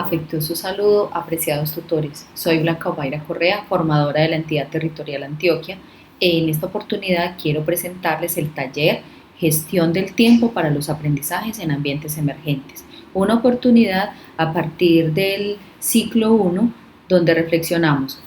Afectuoso saludo, apreciados tutores. Soy Blanca Omaira Correa, formadora de la entidad territorial Antioquia. En esta oportunidad quiero presentarles el taller Gestión del tiempo para los aprendizajes en ambientes emergentes. Una oportunidad a partir del ciclo 1 donde reflexionamos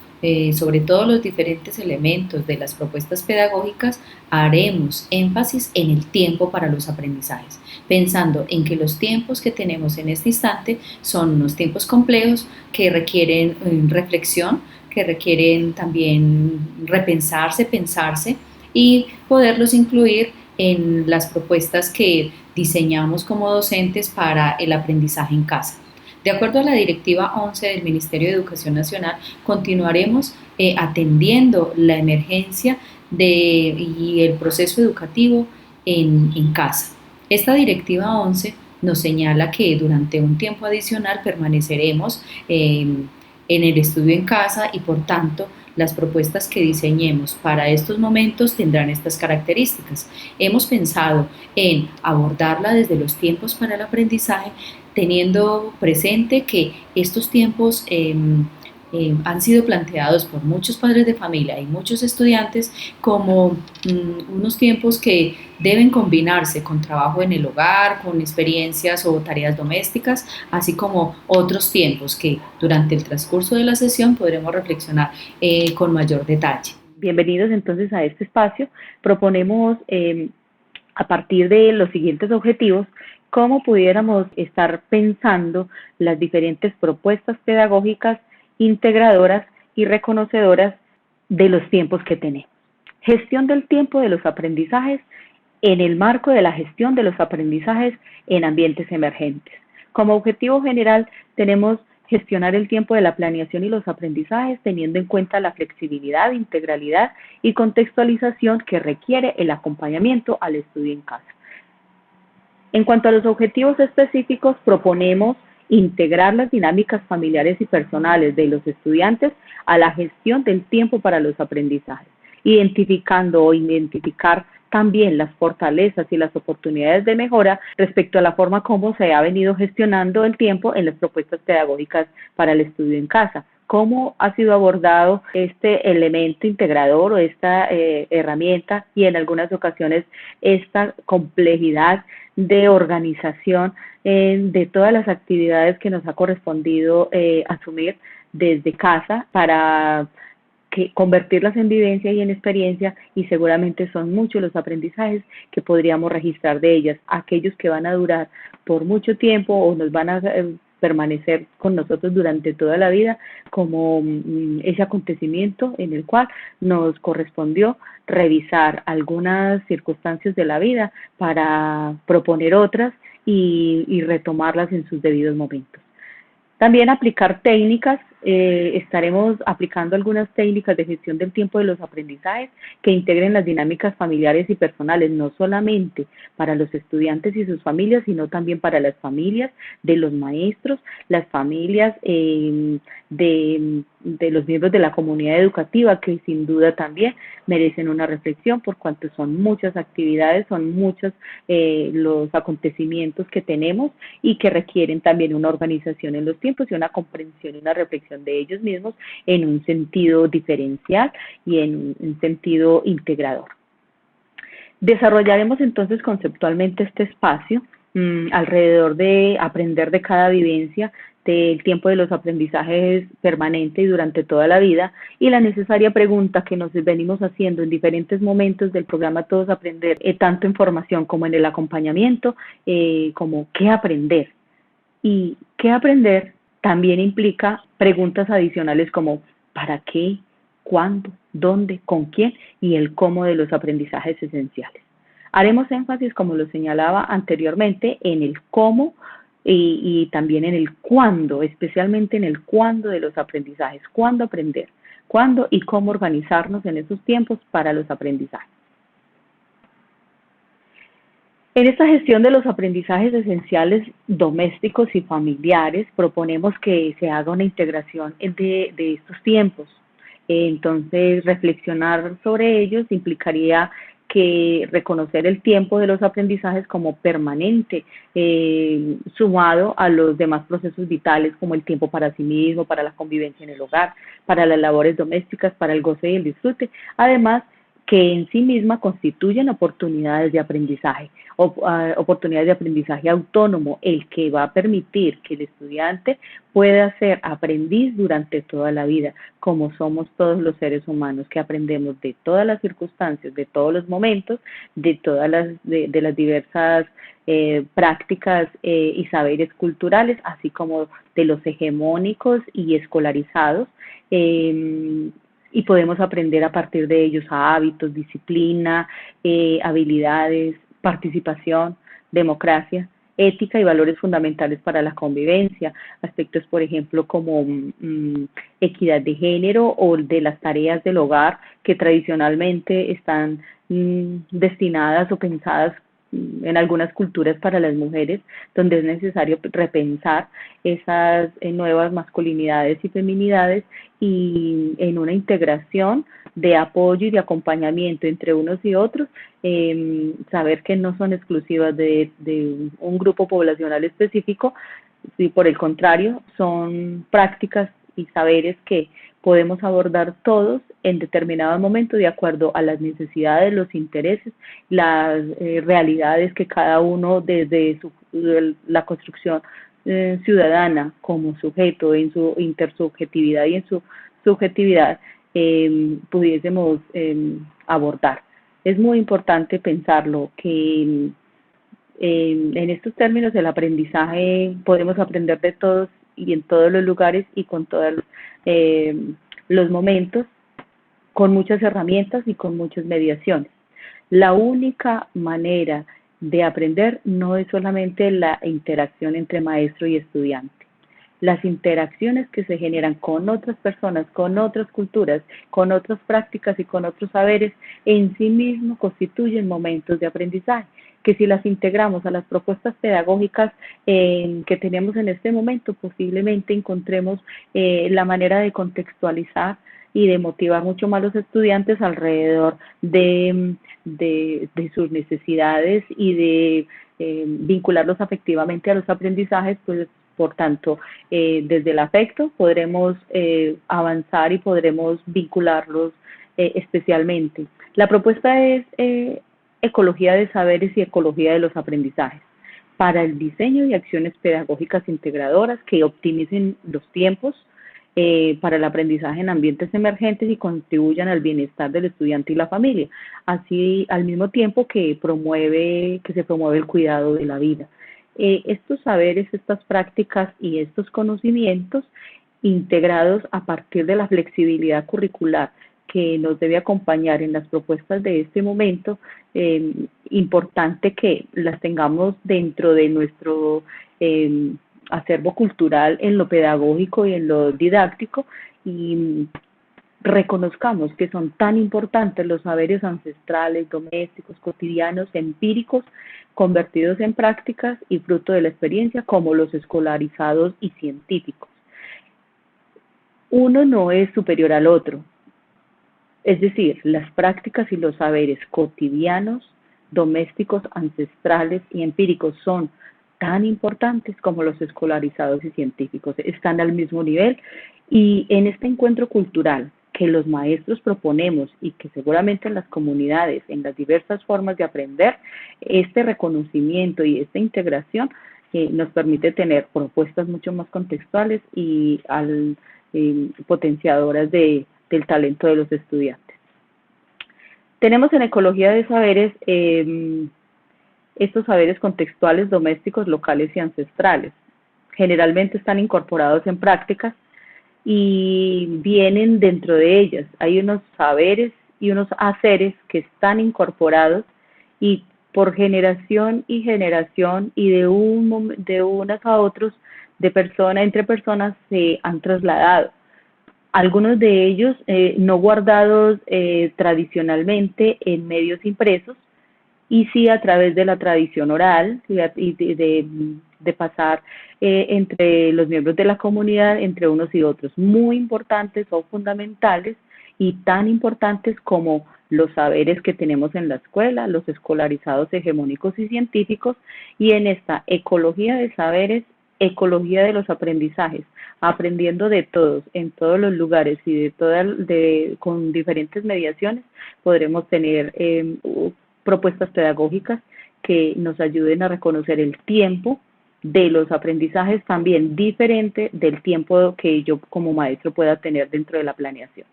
sobre todos los diferentes elementos de las propuestas pedagógicas. Haremos énfasis en el tiempo para los aprendizajes, pensando en que los tiempos que tenemos en este instante son unos tiempos complejos que requieren reflexión, que requieren también repensarse, pensarse y poderlos incluir en las propuestas que diseñamos como docentes para el aprendizaje en casa. De acuerdo a la Directiva 11 del Ministerio de Educación Nacional, continuaremos atendiendo la emergencia y el proceso educativo en casa. Esta Directiva 11 nos señala que durante un tiempo adicional permaneceremos en el estudio en casa y por tanto las propuestas que diseñemos para estos momentos tendrán estas características. Hemos pensado en abordarla desde los tiempos para el aprendizaje, teniendo presente que estos tiempos han sido planteados por muchos padres de familia y muchos estudiantes como unos tiempos que deben combinarse con trabajo en el hogar, con experiencias o tareas domésticas, así como otros tiempos que durante el transcurso de la sesión podremos reflexionar con mayor detalle. Bienvenidos entonces a este espacio. Proponemos a partir de los siguientes objetivos cómo pudiéramos estar pensando las diferentes propuestas pedagógicas integradoras y reconocedoras de los tiempos que tenemos. Gestión del tiempo de los aprendizajes en el marco de la gestión de los aprendizajes en ambientes emergentes. Como objetivo general tenemos gestionar el tiempo de la planeación y los aprendizajes teniendo en cuenta la flexibilidad, integralidad y contextualización que requiere el acompañamiento al estudio en casa. En cuanto a los objetivos específicos, proponemos integrar las dinámicas familiares y personales de los estudiantes a la gestión del tiempo para los aprendizajes, identificar también las fortalezas y las oportunidades de mejora respecto a la forma como se ha venido gestionando el tiempo en las propuestas pedagógicas para el estudio en casa. ¿Cómo ha sido abordado este elemento integrador o esta herramienta y en algunas ocasiones esta complejidad de organización de todas las actividades que nos ha correspondido asumir desde casa para convertirlas en vivencia y en experiencia, y seguramente son muchos los aprendizajes que podríamos registrar de ellas, aquellos que van a durar por mucho tiempo o nos van a permanecer con nosotros durante toda la vida, como ese acontecimiento en el cual nos correspondió revisar algunas circunstancias de la vida para proponer otras y retomarlas en sus debidos momentos. También aplicar técnicas, estaremos aplicando algunas técnicas de gestión del tiempo de los aprendizajes que integren las dinámicas familiares y personales, no solamente para los estudiantes y sus familias, sino también para las familias de los maestros, las familias de los miembros de la comunidad educativa, que sin duda también merecen una reflexión por cuanto son muchas actividades, son muchos los acontecimientos que tenemos y que requieren también una organización en los tiempos y una comprensión y una reflexión de ellos mismos en un sentido diferencial y en un sentido integrador. Desarrollaremos entonces conceptualmente este espacio alrededor de aprender de cada vivencia, del tiempo de los aprendizajes permanente y durante toda la vida, y la necesaria pregunta que nos venimos haciendo en diferentes momentos del programa Todos Aprender, tanto en formación como en el acompañamiento, como ¿qué aprender? Y ¿qué aprender? También implica preguntas adicionales como ¿para qué? ¿Cuándo? ¿Dónde? ¿Con quién? Y el cómo de los aprendizajes esenciales. Haremos énfasis, como lo señalaba anteriormente, en el cómo y también en el cuándo, especialmente en el cuándo de los aprendizajes. ¿Cuándo aprender? ¿Cuándo y cómo organizarnos en esos tiempos para los aprendizajes? En esta gestión de los aprendizajes esenciales domésticos y familiares, proponemos que se haga una integración de estos tiempos. Entonces, reflexionar sobre ellos implicaría que reconocer el tiempo de los aprendizajes como permanente, sumado a los demás procesos vitales como el tiempo para sí mismo, para la convivencia en el hogar, para las labores domésticas, para el goce y el disfrute. Además, que en sí misma constituyen oportunidades de aprendizaje, oportunidades de aprendizaje autónomo, el que va a permitir que el estudiante pueda ser aprendiz durante toda la vida, como somos todos los seres humanos, que aprendemos de todas las circunstancias, de todos los momentos, de todas de las diversas prácticas y saberes culturales, así como de los hegemónicos y escolarizados, y podemos aprender a partir de ellos a hábitos, disciplina, habilidades, participación, democracia, ética y valores fundamentales para la convivencia, aspectos, por ejemplo, como equidad de género o de las tareas del hogar que tradicionalmente están destinadas o pensadas en algunas culturas para las mujeres, donde es necesario repensar esas nuevas masculinidades y feminidades y en una integración de apoyo y de acompañamiento entre unos y otros, saber que no son exclusivas de un grupo poblacional específico, y por el contrario, son prácticas y saberes que podemos abordar todos en determinado momento de acuerdo a las necesidades, los intereses, las realidades que cada uno desde la construcción ciudadana como sujeto en su intersubjetividad y en su subjetividad pudiésemos abordar. Es muy importante pensarlo que en estos términos el aprendizaje podemos aprender de todos y en todos los lugares y con todos los momentos, con muchas herramientas y con muchas mediaciones. La única manera de aprender no es solamente la interacción entre maestro y estudiante. Las interacciones que se generan con otras personas, con otras culturas, con otras prácticas y con otros saberes, en sí mismo constituyen momentos de aprendizaje, que si las integramos a las propuestas pedagógicas que tenemos en este momento, posiblemente encontremos la manera de contextualizar y de motivar mucho más a los estudiantes alrededor de sus necesidades y de vincularlos afectivamente a los aprendizajes, pues por tanto, desde el afecto podremos avanzar y podremos vincularlos especialmente. La propuesta es ecología de saberes y ecología de los aprendizajes para el diseño de acciones pedagógicas integradoras que optimicen los tiempos para el aprendizaje en ambientes emergentes y contribuyan al bienestar del estudiante y la familia, así al mismo tiempo que se promueve el cuidado de la vida. Estos saberes, estas prácticas y estos conocimientos integrados a partir de la flexibilidad curricular que nos debe acompañar en las propuestas de este momento, importante que las tengamos dentro de nuestro acervo cultural en lo pedagógico y en lo didáctico y reconozcamos que son tan importantes los saberes ancestrales, domésticos, cotidianos, empíricos, convertidos en prácticas y fruto de la experiencia, como los escolarizados y científicos. Uno no es superior al otro, es decir, las prácticas y los saberes cotidianos, domésticos, ancestrales y empíricos son tan importantes como los escolarizados y científicos, están al mismo nivel y en este encuentro cultural que los maestros proponemos y que seguramente en las comunidades, en las diversas formas de aprender, este reconocimiento y esta integración nos permite tener propuestas mucho más contextuales y potenciadoras del talento de los estudiantes. Tenemos en ecología de saberes estos saberes contextuales, domésticos, locales y ancestrales. Generalmente están incorporados en prácticas y vienen dentro de ellas. Hay unos saberes y unos haceres que están incorporados y por generación y generación y de unos a otros, entre personas se han trasladado. Algunos de ellos no guardados tradicionalmente en medios impresos, y sí a través de la tradición oral y de pasar entre los miembros de la comunidad, entre unos y otros, muy importantes o fundamentales y tan importantes como los saberes que tenemos en la escuela, los escolarizados hegemónicos y científicos, y en esta ecología de saberes, ecología de los aprendizajes, aprendiendo de todos, en todos los lugares y con diferentes mediaciones, podremos tener propuestas pedagógicas que nos ayuden a reconocer el tiempo de los aprendizajes también diferente del tiempo que yo como maestro pueda tener dentro de la planeación.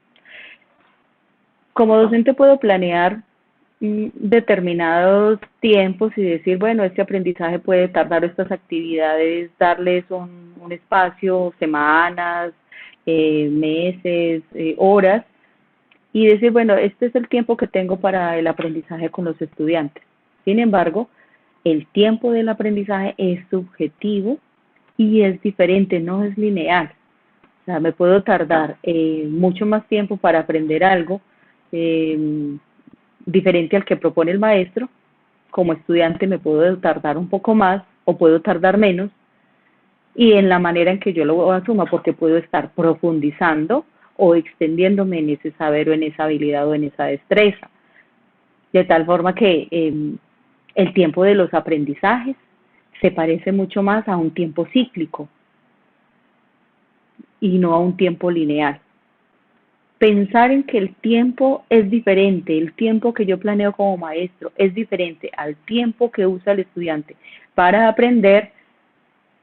Como docente puedo planear determinados tiempos y decir, bueno, este aprendizaje puede tardar estas actividades, darles un espacio, semanas, meses, horas, y decir, bueno, este es el tiempo que tengo para el aprendizaje con los estudiantes. Sin embargo, el tiempo del aprendizaje es subjetivo y es diferente, no es lineal. O sea, me puedo tardar mucho más tiempo para aprender algo diferente al que propone el maestro. Como estudiante me puedo tardar un poco más o puedo tardar menos, y en la manera en que yo lo asuma, porque puedo estar profundizando o extendiéndome en ese saber o en esa habilidad o en esa destreza. De tal forma que el tiempo de los aprendizajes se parece mucho más a un tiempo cíclico y no a un tiempo lineal. Pensar en que el tiempo es diferente, el tiempo que yo planeo como maestro es diferente al tiempo que usa el estudiante para aprender,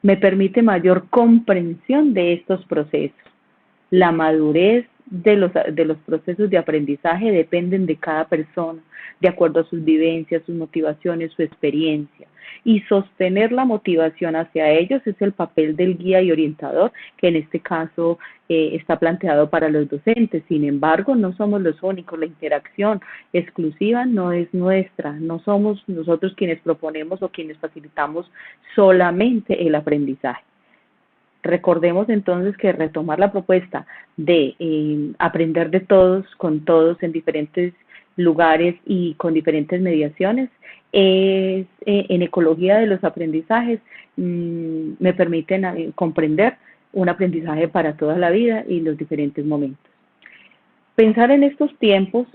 me permite mayor comprensión de estos procesos. La madurez de los procesos de aprendizaje dependen de cada persona, de acuerdo a sus vivencias, sus motivaciones, su experiencia. Y sostener la motivación hacia ellos es el papel del guía y orientador, que en este caso está planteado para los docentes. Sin embargo, no somos los únicos, la interacción exclusiva no es nuestra, no somos nosotros quienes proponemos o quienes facilitamos solamente el aprendizaje. Recordemos entonces que retomar la propuesta de aprender de todos, con todos, en diferentes lugares y con diferentes mediaciones, es, en ecología de los aprendizajes, me permiten comprender un aprendizaje para toda la vida y los diferentes momentos. Pensar en estos tiempos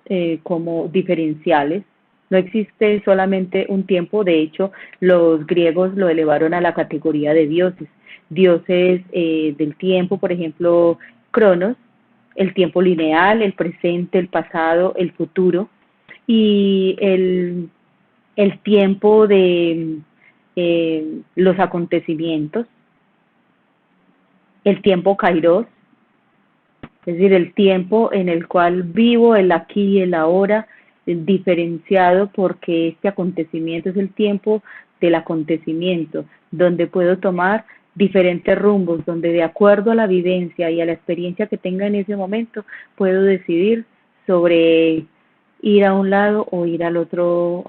como diferenciales. No existe solamente un tiempo, de hecho, los griegos lo elevaron a la categoría de dioses. Dioses del tiempo, por ejemplo, Cronos, el tiempo lineal, el presente, el pasado, el futuro, y el tiempo de los acontecimientos, el tiempo kairos, es decir, el tiempo en el cual vivo, el aquí y el ahora, diferenciado porque este acontecimiento es el tiempo del acontecimiento, donde puedo tomar diferentes rumbos, donde de acuerdo a la vivencia y a la experiencia que tenga en ese momento, puedo decidir sobre ir a un lado o ir al otro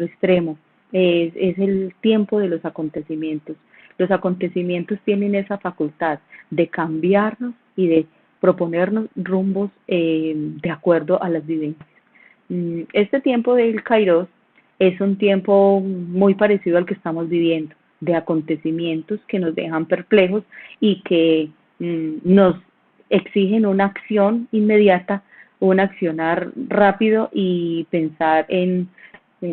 extremo. Es el tiempo de los acontecimientos. Los acontecimientos tienen esa facultad de cambiarnos y de proponernos rumbos de acuerdo a las vivencias. Este tiempo del Kairos es un tiempo muy parecido al que estamos viviendo, de acontecimientos que nos dejan perplejos y que nos exigen una acción inmediata, un accionar rápido y pensar en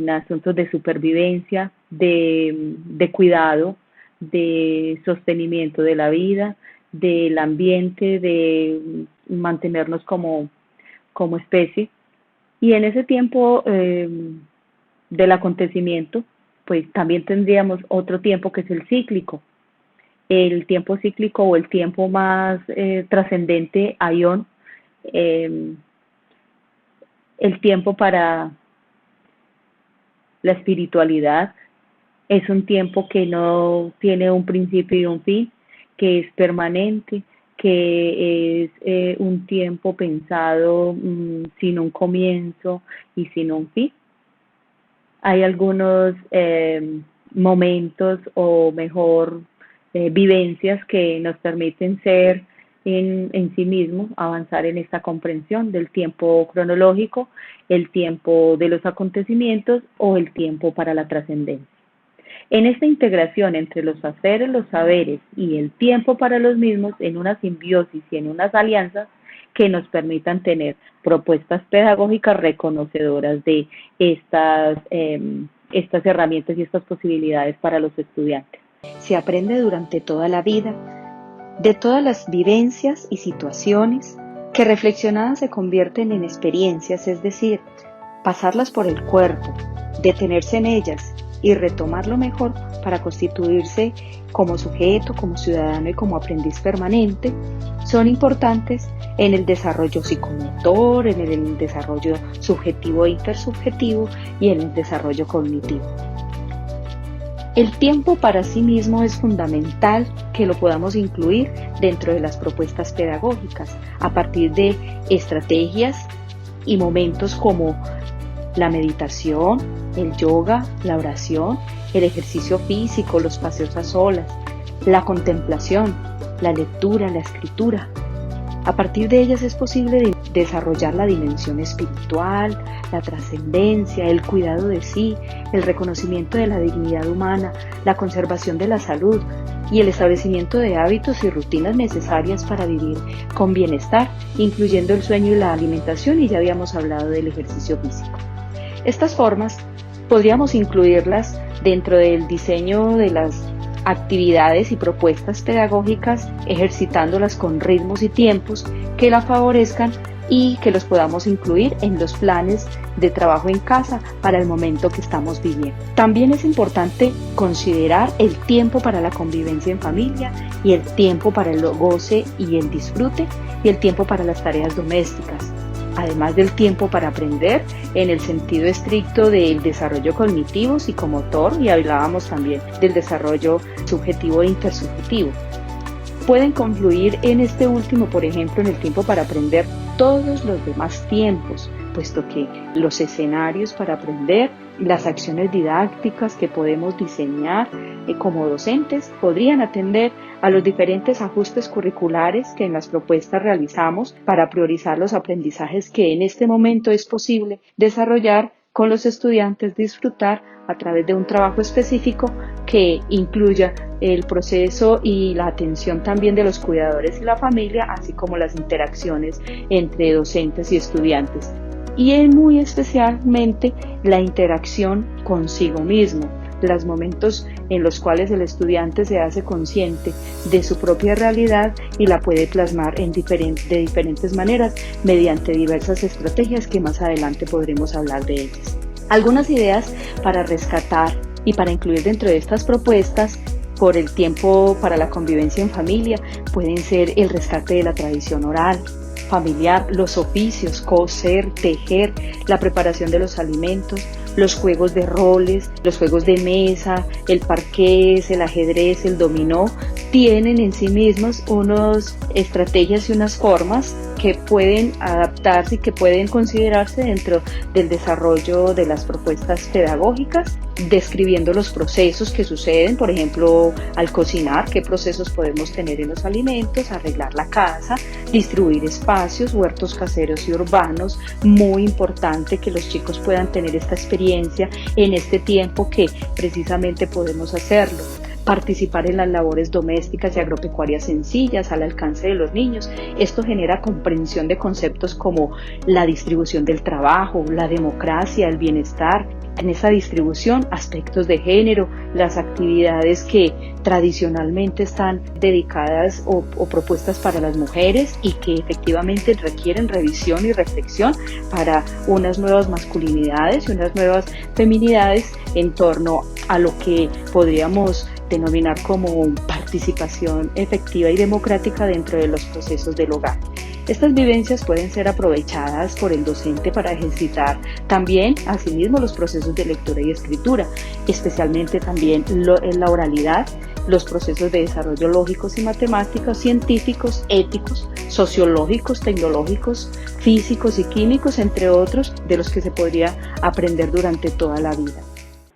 asuntos de supervivencia, de cuidado, de sostenimiento de la vida, del ambiente, de mantenernos como especie. Y en ese tiempo del acontecimiento, pues también tendríamos otro tiempo que es el cíclico. El tiempo cíclico o el tiempo más trascendente, aion, el tiempo para la espiritualidad, es un tiempo que no tiene un principio y un fin, que es permanente, que es un tiempo pensado sin un comienzo y sin un fin. Hay algunos momentos o mejor vivencias que nos permiten ser en sí mismo, avanzar en esta comprensión del tiempo cronológico, el tiempo de los acontecimientos o el tiempo para la trascendencia. En esta integración entre los haceres, los saberes y el tiempo para los mismos, en una simbiosis y en unas alianzas, que nos permitan tener propuestas pedagógicas reconocedoras de estas herramientas y estas posibilidades para los estudiantes. Se aprende durante toda la vida, de todas las vivencias y situaciones que reflexionadas se convierten en experiencias, es decir, pasarlas por el cuerpo, detenerse en ellas y retomar lo mejor para constituirse como sujeto, como ciudadano y como aprendiz permanente, son importantes en el desarrollo psicomotor, en el desarrollo subjetivo e intersubjetivo y en el desarrollo cognitivo. El tiempo para sí mismo es fundamental que lo podamos incluir dentro de las propuestas pedagógicas a partir de estrategias y momentos como la meditación, el yoga, la oración, el ejercicio físico, los paseos a solas, la contemplación, la lectura, la escritura. A partir de ellas es posible desarrollar la dimensión espiritual, la trascendencia, el cuidado de sí, el reconocimiento de la dignidad humana, la conservación de la salud y el establecimiento de hábitos y rutinas necesarias para vivir con bienestar, incluyendo el sueño y la alimentación, y ya habíamos hablado del ejercicio físico. Estas formas podríamos incluirlas dentro del diseño de las actividades y propuestas pedagógicas, ejercitándolas con ritmos y tiempos que la favorezcan y que los podamos incluir en los planes de trabajo en casa para el momento que estamos viviendo. También es importante considerar el tiempo para la convivencia en familia y el tiempo para el goce y el disfrute y el tiempo para las tareas domésticas, además del tiempo para aprender en el sentido estricto del desarrollo cognitivo, psicomotor, y hablábamos también del desarrollo subjetivo e intersubjetivo. Pueden confluir en este último, por ejemplo, en el tiempo para aprender todos los demás tiempos, puesto que los escenarios para aprender, las acciones didácticas que podemos diseñar como docentes podrían atender a los diferentes ajustes curriculares que en las propuestas realizamos para priorizar los aprendizajes que en este momento es posible desarrollar con los estudiantes, disfrutar a través de un trabajo específico que incluya el proceso y la atención también de los cuidadores y la familia, así como las interacciones entre docentes y estudiantes. Y muy especialmente la interacción consigo mismo, los momentos en los cuales el estudiante se hace consciente de su propia realidad y la puede plasmar de diferentes maneras mediante diversas estrategias que más adelante podremos hablar de ellas. Algunas ideas para rescatar y para incluir dentro de estas propuestas por el tiempo para la convivencia en familia pueden ser el rescate de la tradición oral, familiar, los oficios, coser, tejer, la preparación de los alimentos, los juegos de roles, los juegos de mesa, el parqués, el ajedrez, el dominó, tienen en sí mismos unas estrategias y unas formas que pueden adaptarse y que pueden considerarse dentro del desarrollo de las propuestas pedagógicas, describiendo los procesos que suceden, por ejemplo, al cocinar, qué procesos podemos tener en los alimentos, arreglar la casa, distribuir espacios, huertos caseros y urbanos. Muy importante que los chicos puedan tener esta experiencia en este tiempo que precisamente podemos hacerlo. Participar en las labores domésticas y agropecuarias sencillas al alcance de los niños. Esto genera comprensión de conceptos como la distribución del trabajo, la democracia, el bienestar. En esa distribución, aspectos de género, las actividades que tradicionalmente están dedicadas o propuestas para las mujeres y que efectivamente requieren revisión y reflexión para unas nuevas masculinidades y unas nuevas feminidades en torno a lo que podríamos denominar como participación efectiva y democrática dentro de los procesos del hogar. Estas vivencias pueden ser aprovechadas por el docente para ejercitar también, asimismo, los procesos de lectura y escritura, especialmente también en la oralidad, los procesos de desarrollo lógicos y matemáticos, científicos, éticos, sociológicos, tecnológicos, físicos y químicos, entre otros, de los que se podría aprender durante toda la vida.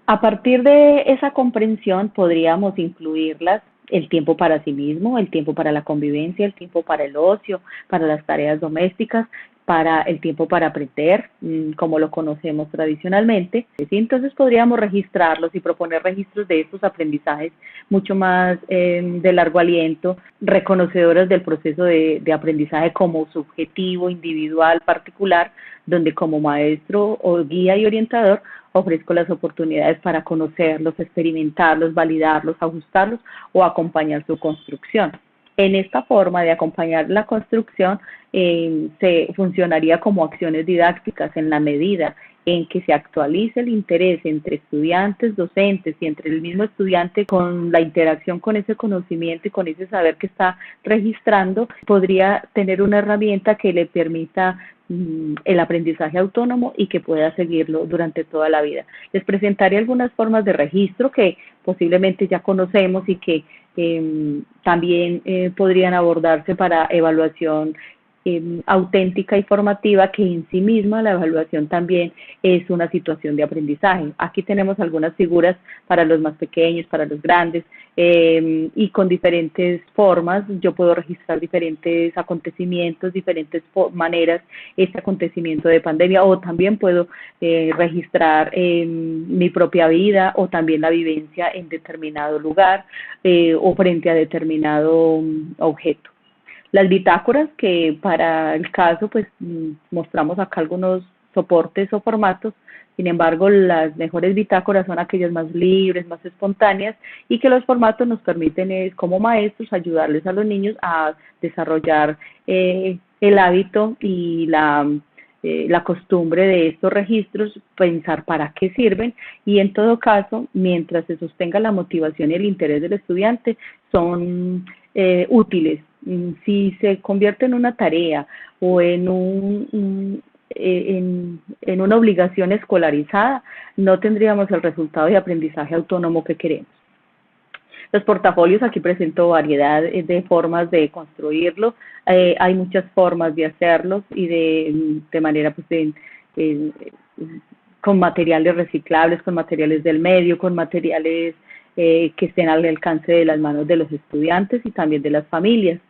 A partir de esa comprensión podríamos incluirlas el tiempo para sí mismo, el tiempo para la convivencia, el tiempo para el ocio, para las tareas domésticas, para el tiempo para aprender, como lo conocemos tradicionalmente. Y entonces podríamos registrarlos y proponer registros de estos aprendizajes mucho más de largo aliento, reconocedores del proceso de aprendizaje como subjetivo, individual, particular, donde como maestro o guía y orientador ofrezco las oportunidades para conocerlos, experimentarlos, validarlos, ajustarlos o acompañar su construcción. En esta forma de acompañar la construcción se funcionaría como acciones didácticas en la medida en que se actualice el interés entre estudiantes, docentes y entre el mismo estudiante con la interacción con ese conocimiento y con ese saber que está registrando, podría tener una herramienta que le permita el aprendizaje autónomo y que pueda seguirlo durante toda la vida. Les presentaré algunas formas de registro que posiblemente ya conocemos y que también podrían abordarse para evaluación auténtica y formativa, que en sí misma la evaluación también es una situación de aprendizaje. Aquí tenemos algunas figuras para los más pequeños, para los grandes, y con diferentes formas. Yo puedo registrar diferentes acontecimientos, diferentes maneras, este acontecimiento de pandemia, o también puedo registrar mi propia vida o también la vivencia en determinado lugar o frente a determinado objeto. Las bitácoras, que para el caso pues mostramos acá algunos soportes o formatos. Sin embargo, las mejores bitácoras son aquellas más libres, más espontáneas, y que los formatos nos permiten como maestros ayudarles a los niños a desarrollar el hábito y la costumbre de estos registros, pensar para qué sirven, y en todo caso, mientras se sostenga la motivación y el interés del estudiante, son útiles. Si se convierte en una tarea o en una obligación escolarizada, no tendríamos el resultado de aprendizaje autónomo que queremos. Los portafolios, aquí presento variedad de formas de construirlo. Hay muchas formas de hacerlos y de manera pues con materiales reciclables, con materiales del medio, con materiales que estén al alcance de las manos de los estudiantes y también de las familias.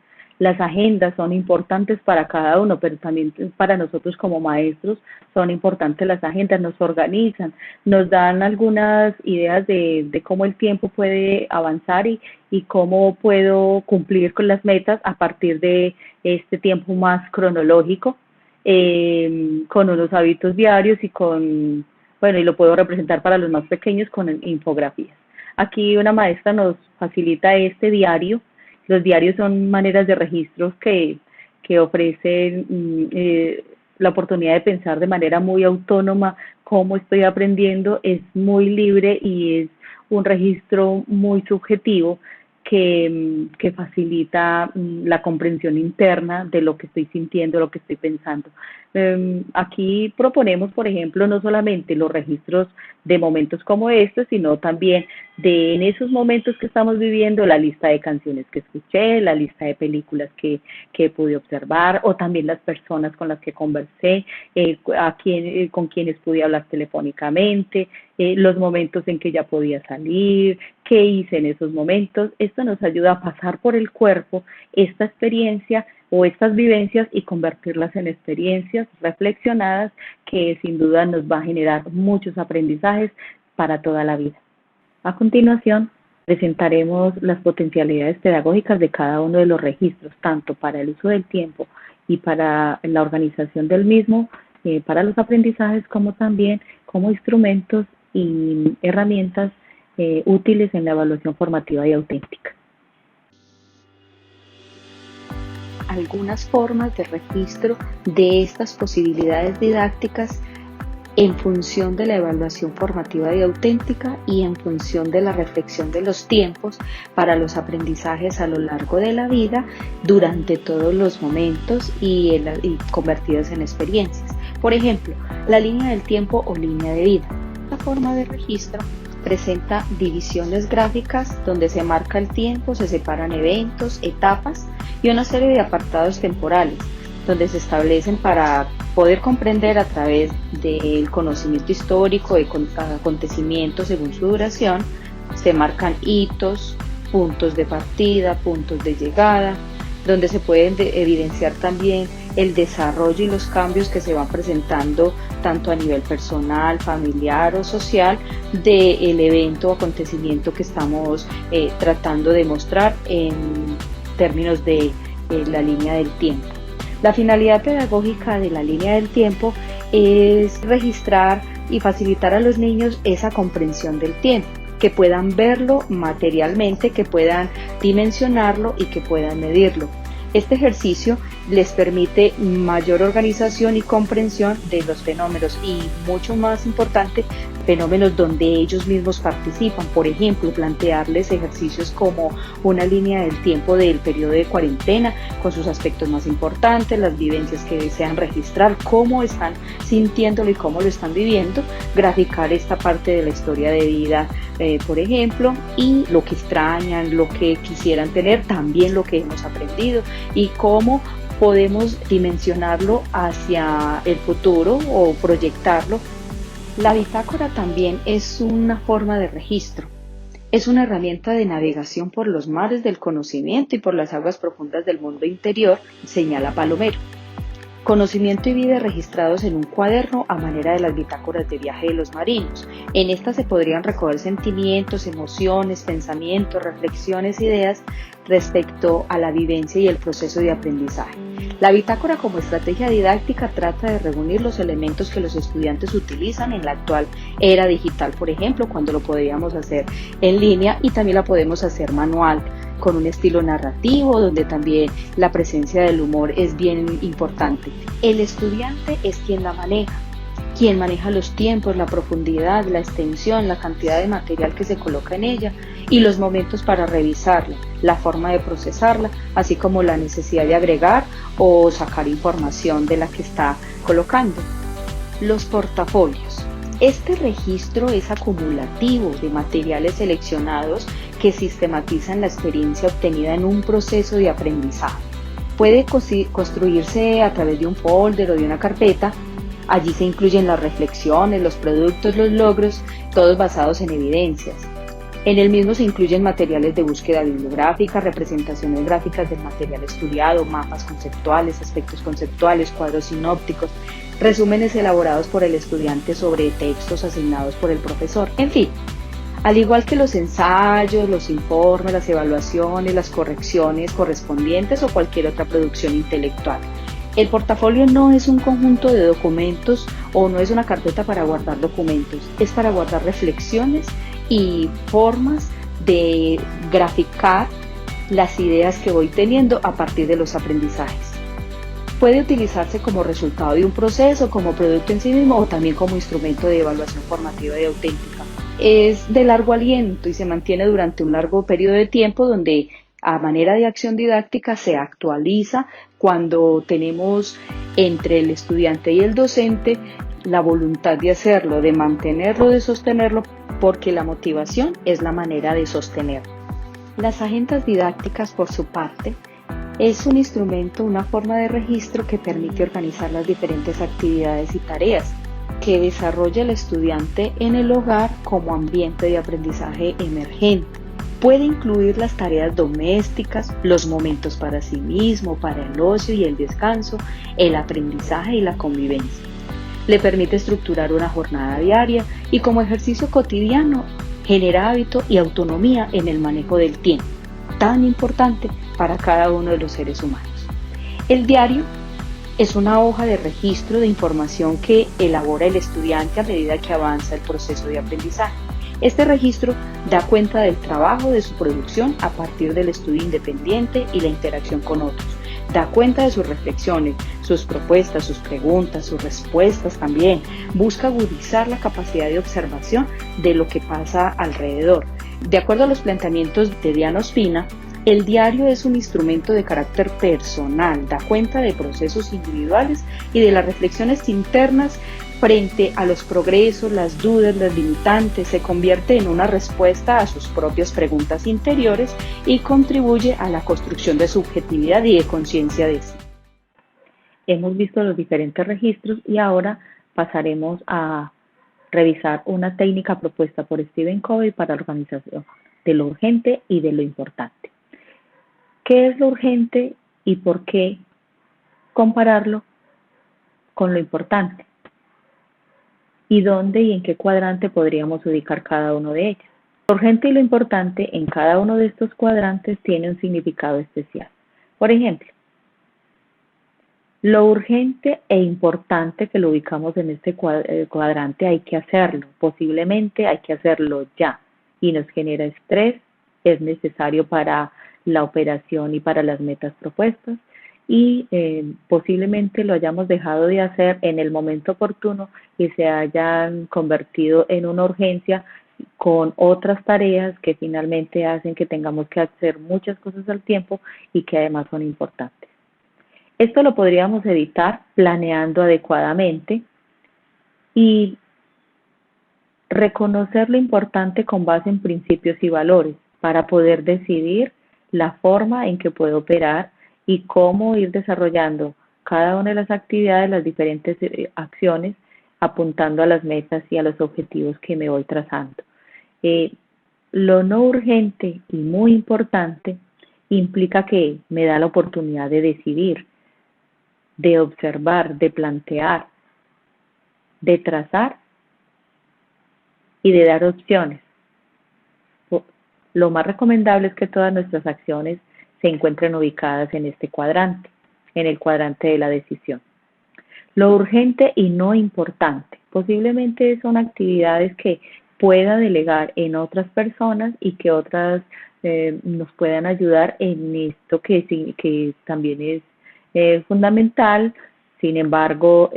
Las agendas son importantes para cada uno, pero también para nosotros como maestros son importantes las agendas, nos organizan, nos dan algunas ideas de cómo el tiempo puede avanzar y cómo puedo cumplir con las metas a partir de este tiempo más cronológico, con unos hábitos diarios y y lo puedo representar para los más pequeños con infografías. Aquí una maestra nos facilita este diario. Los diarios son maneras de registros que ofrecen la oportunidad de pensar de manera muy autónoma cómo estoy aprendiendo. Es muy libre y es un registro muy subjetivo que facilita la comprensión interna de lo que estoy sintiendo, lo que estoy pensando. Aquí proponemos, por ejemplo, no solamente los registros de momentos como estos, sino también en esos momentos que estamos viviendo, la lista de canciones que escuché, la lista de películas que pude observar, o también las personas con las que conversé, con quienes pude hablar telefónicamente, los momentos en que ya podía salir, qué hice en esos momentos. Esto nos ayuda a pasar por el cuerpo esta experiencia o estas vivencias y convertirlas en experiencias reflexionadas que sin duda nos va a generar muchos aprendizajes para toda la vida. A continuación, presentaremos las potencialidades pedagógicas de cada uno de los registros, tanto para el uso del tiempo y para la organización del mismo, para los aprendizajes, como también como instrumentos y herramientas útiles en la evaluación formativa y auténtica. Algunas formas de registro de estas posibilidades didácticas en función de la evaluación formativa y auténtica y en función de la reflexión de los tiempos para los aprendizajes a lo largo de la vida durante todos los momentos y convertidos en experiencias. Por ejemplo, la línea del tiempo o línea de vida. Esta forma de registro presenta divisiones gráficas donde se marca el tiempo, se separan eventos, etapas y una serie de apartados temporales donde se establecen para poder comprender a través del conocimiento histórico de acontecimientos según su duración. Se marcan hitos, puntos de partida, puntos de llegada, donde se pueden evidenciar también el desarrollo y los cambios que se van presentando tanto a nivel personal, familiar o social del evento o acontecimiento que estamos tratando de mostrar en términos de la línea del tiempo. La finalidad pedagógica de la línea del tiempo es registrar y facilitar a los niños esa comprensión del tiempo, que puedan verlo materialmente, que puedan dimensionarlo y que puedan medirlo. Este ejercicio les permite mayor organización y comprensión de los fenómenos y, mucho más importante, fenómenos donde ellos mismos participan. Por ejemplo, plantearles ejercicios como una línea del tiempo del periodo de cuarentena con sus aspectos más importantes, las vivencias que desean registrar, cómo están sintiéndolo y cómo lo están viviendo, graficar esta parte de la historia de vida, por ejemplo, y lo que extrañan, lo que quisieran tener, también lo que hemos aprendido y cómo podemos dimensionarlo hacia el futuro o proyectarlo. La bitácora también es una forma de registro. Es una herramienta de navegación por los mares del conocimiento y por las aguas profundas del mundo interior, señala Palomero. Conocimiento y vida registrados en un cuaderno a manera de las bitácoras de viaje de los marinos. En estas se podrían recoger sentimientos, emociones, pensamientos, reflexiones, ideas respecto a la vivencia y el proceso de aprendizaje. La bitácora como estrategia didáctica trata de reunir los elementos que los estudiantes utilizan en la actual era digital, por ejemplo, cuando lo podríamos hacer en línea, y también la podemos hacer manual, con un estilo narrativo donde también la presencia del humor es bien importante. El estudiante es quien la maneja, quien maneja los tiempos, la profundidad, la extensión, la cantidad de material que se coloca en ella y los momentos para revisarla, la forma de procesarla, así como la necesidad de agregar o sacar información de la que está colocando. Los portafolios. Este registro es acumulativo de materiales seleccionados que sistematizan la experiencia obtenida en un proceso de aprendizaje. Puede construirse a través de un folder o de una carpeta. Allí se incluyen las reflexiones, los productos, los logros, todos basados en evidencias. En el mismo se incluyen materiales de búsqueda bibliográfica, representaciones gráficas del material estudiado, mapas conceptuales, aspectos conceptuales, cuadros sinópticos, resúmenes elaborados por el estudiante sobre textos asignados por el profesor, en fin. Al igual que los ensayos, los informes, las evaluaciones, las correcciones correspondientes o cualquier otra producción intelectual. El portafolio no es un conjunto de documentos o no es una carpeta para guardar documentos, es para guardar reflexiones y formas de graficar las ideas que voy teniendo a partir de los aprendizajes. Puede utilizarse como resultado de un proceso, como producto en sí mismo o también como instrumento de evaluación formativa y auténtica. Es de largo aliento y se mantiene durante un largo periodo de tiempo donde a manera de acción didáctica se actualiza cuando tenemos entre el estudiante y el docente la voluntad de hacerlo, de mantenerlo, de sostenerlo, porque la motivación es la manera de sostenerlo. Las agendas didácticas, por su parte, es un instrumento, una forma de registro que permite organizar las diferentes actividades y tareas que desarrolla el estudiante en el hogar como ambiente de aprendizaje emergente. Puede incluir las tareas domésticas, los momentos para sí mismo, para el ocio y el descanso, el aprendizaje y la convivencia. Le permite estructurar una jornada diaria y como ejercicio cotidiano genera hábito y autonomía en el manejo del tiempo, tan importante para cada uno de los seres humanos. El diario es una hoja de registro de información que elabora el estudiante a medida que avanza el proceso de aprendizaje. Este registro da cuenta del trabajo de su producción a partir del estudio independiente y la interacción con otros. Da cuenta de sus reflexiones, sus propuestas, sus preguntas, sus respuestas también. Busca agudizar la capacidad de observación de lo que pasa alrededor. De acuerdo a los planteamientos de Diana Ospina, el diario es un instrumento de carácter personal, da cuenta de procesos individuales y de las reflexiones internas frente a los progresos, las dudas, las limitantes, se convierte en una respuesta a sus propias preguntas interiores y contribuye a la construcción de subjetividad y de conciencia de sí. Hemos visto los diferentes registros y ahora pasaremos a revisar una técnica propuesta por Stephen Covey para la organización de lo urgente y de lo importante. ¿Qué es lo urgente y por qué compararlo con lo importante y dónde y en qué cuadrante podríamos ubicar cada uno de ellos. Lo urgente y lo importante en cada uno de estos cuadrantes tiene un significado especial. Por ejemplo, lo urgente e importante que lo ubicamos en este cuadrante hay que hacerlo, posiblemente hay que hacerlo ya y nos genera estrés, es necesario para la operación y para las metas propuestas y posiblemente lo hayamos dejado de hacer en el momento oportuno y se hayan convertido en una urgencia con otras tareas que finalmente hacen que tengamos que hacer muchas cosas al tiempo y que además son importantes. Esto lo podríamos evitar planeando adecuadamente y reconocer lo importante con base en principios y valores para poder decidir la forma en que puedo operar y cómo ir desarrollando cada una de las actividades, las diferentes acciones, apuntando a las metas y a los objetivos que me voy trazando. Lo no urgente y muy importante implica que me da la oportunidad de decidir, de observar, de plantear, de trazar y de dar opciones. Lo más recomendable es que todas nuestras acciones se encuentren ubicadas en este cuadrante, en el cuadrante de la decisión. Lo urgente y no importante. Posiblemente son actividades que pueda delegar en otras personas y que otras nos puedan ayudar en esto que también es fundamental. Sin embargo,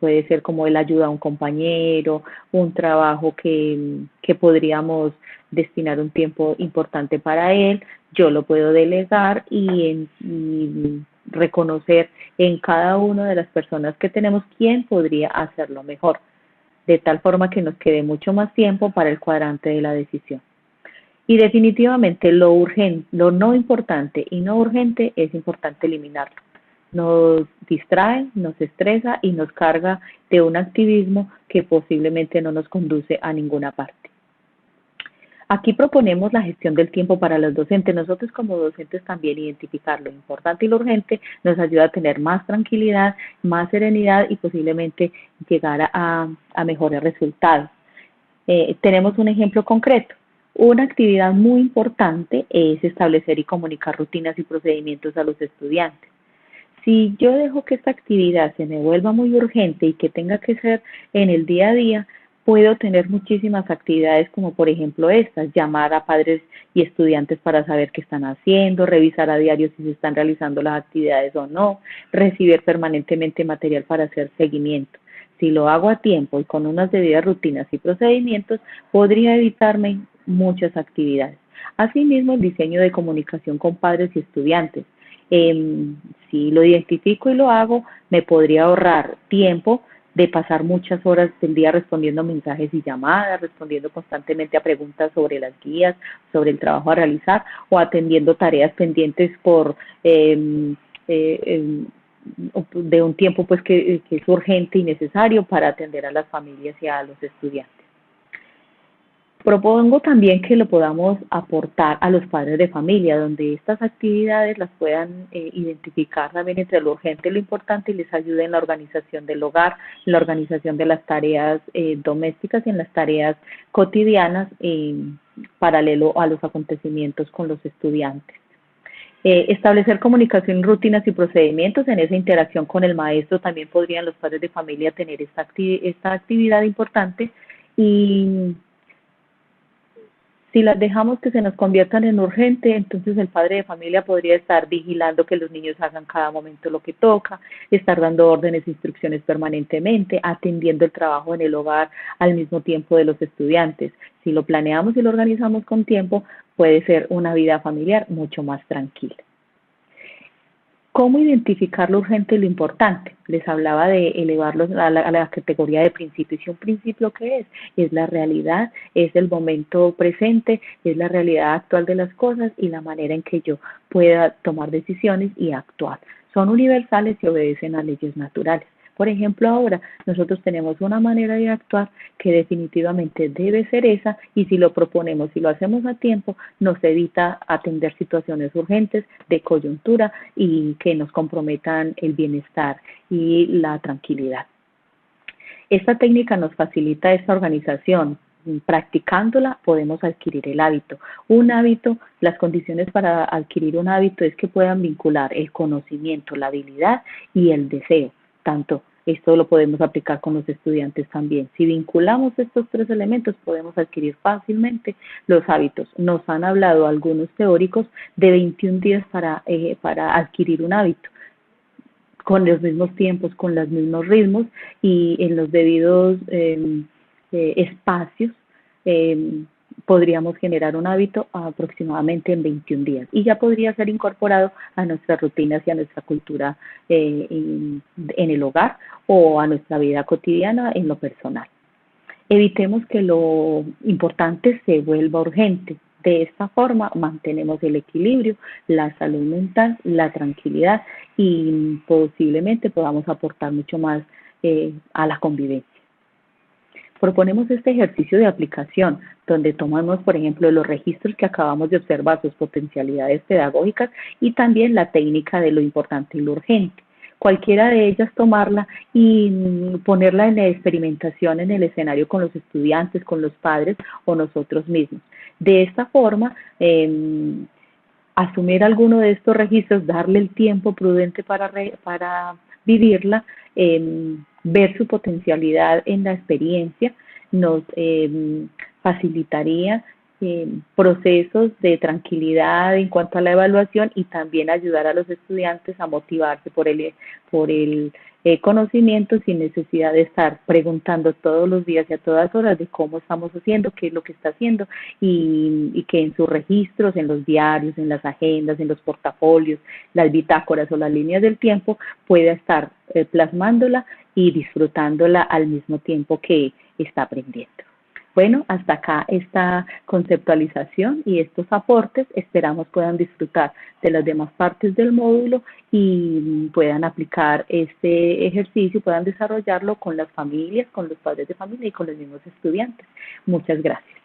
puede ser como el ayuda a un compañero, un trabajo que podríamos destinar un tiempo importante para él, yo lo puedo delegar y reconocer en cada una de las personas que tenemos quién podría hacerlo mejor, de tal forma que nos quede mucho más tiempo para el cuadrante de la decisión. Y definitivamente lo urgente, lo no importante y no urgente es importante eliminarlo. Nos distrae, nos estresa y nos carga de un activismo que posiblemente no nos conduce a ninguna parte. Aquí proponemos la gestión del tiempo para los docentes. Nosotros como docentes también identificar lo importante y lo urgente nos ayuda a tener más tranquilidad, más serenidad y posiblemente llegar a mejores resultados. Tenemos un ejemplo concreto. Una actividad muy importante es establecer y comunicar rutinas y procedimientos a los estudiantes. Si yo dejo que esta actividad se me vuelva muy urgente y que tenga que ser en el día a día, puedo tener muchísimas actividades como por ejemplo estas, llamar a padres y estudiantes para saber qué están haciendo, revisar a diario si se están realizando las actividades o no, recibir permanentemente material para hacer seguimiento. Si lo hago a tiempo y con unas debidas rutinas y procedimientos, podría evitarme muchas actividades. Asimismo, el diseño de comunicación con padres y estudiantes. Si lo identifico y lo hago, me podría ahorrar tiempo de pasar muchas horas del día respondiendo mensajes y llamadas, respondiendo constantemente a preguntas sobre las guías, sobre el trabajo a realizar o atendiendo tareas pendientes de un tiempo pues que es urgente y necesario para atender a las familias y a los estudiantes. Propongo también que lo podamos aportar a los padres de familia, donde estas actividades las puedan identificar también entre lo urgente y lo importante y les ayude en la organización del hogar, en la organización de las tareas domésticas y en las tareas cotidianas paralelo a los acontecimientos con los estudiantes. Establecer comunicación, rutinas y procedimientos. En esa interacción con el maestro también podrían los padres de familia tener esta actividad importante y si las dejamos que se nos conviertan en urgente, entonces el padre de familia podría estar vigilando que los niños hagan cada momento lo que toca, estar dando órdenes e instrucciones permanentemente, atendiendo el trabajo en el hogar al mismo tiempo de los estudiantes. Si lo planeamos y lo organizamos con tiempo, puede ser una vida familiar mucho más tranquila. ¿Cómo identificar lo urgente y lo importante? Les hablaba de elevarlos a la categoría de principios. ¿Y un principio qué es? Es la realidad, es el momento presente, es la realidad actual de las cosas y la manera en que yo pueda tomar decisiones y actuar. Son universales y obedecen a leyes naturales. Por ejemplo, ahora nosotros tenemos una manera de actuar que definitivamente debe ser esa, y si lo proponemos y lo hacemos a tiempo, nos evita atender situaciones urgentes de coyuntura y que nos comprometan el bienestar y la tranquilidad. Esta técnica nos facilita esta organización. Practicándola podemos adquirir el hábito. Un hábito, las condiciones para adquirir un hábito es que puedan vincular el conocimiento, la habilidad y el deseo. Tanto esto lo podemos aplicar con los estudiantes también. Si vinculamos estos tres elementos, podemos adquirir fácilmente los hábitos. Nos han hablado algunos teóricos de 21 días para adquirir un hábito, con los mismos tiempos, con los mismos ritmos y en los debidos espacios. eh, Podríamos generar un hábito aproximadamente en 21 días y ya podría ser incorporado a nuestras rutinas y a nuestra cultura en el hogar o a nuestra vida cotidiana en lo personal. Evitemos que lo importante se vuelva urgente. De esta forma mantenemos el equilibrio, la salud mental, la tranquilidad y posiblemente podamos aportar mucho más a la convivencia. Proponemos este ejercicio de aplicación, donde tomamos, por ejemplo, los registros que acabamos de observar, sus potencialidades pedagógicas y también la técnica de lo importante y lo urgente. Cualquiera de ellas tomarla y ponerla en la experimentación en el escenario con los estudiantes, con los padres o nosotros mismos. De esta forma, asumir alguno de estos registros, darle el tiempo prudente para vivirla, ver su potencialidad en la experiencia, nos facilitaría procesos de tranquilidad en cuanto a la evaluación y también ayudar a los estudiantes a motivarse por el conocimiento sin necesidad de estar preguntando todos los días y a todas horas de cómo estamos haciendo, qué es lo que está haciendo y que en sus registros, en los diarios, en las agendas, en los portafolios, las bitácoras o las líneas del tiempo pueda estar plasmándola y disfrutándola al mismo tiempo que está aprendiendo. Bueno, hasta acá esta conceptualización y estos aportes. Esperamos puedan disfrutar de las demás partes del módulo y puedan aplicar este ejercicio, puedan desarrollarlo con las familias, con los padres de familia y con los mismos estudiantes. Muchas gracias.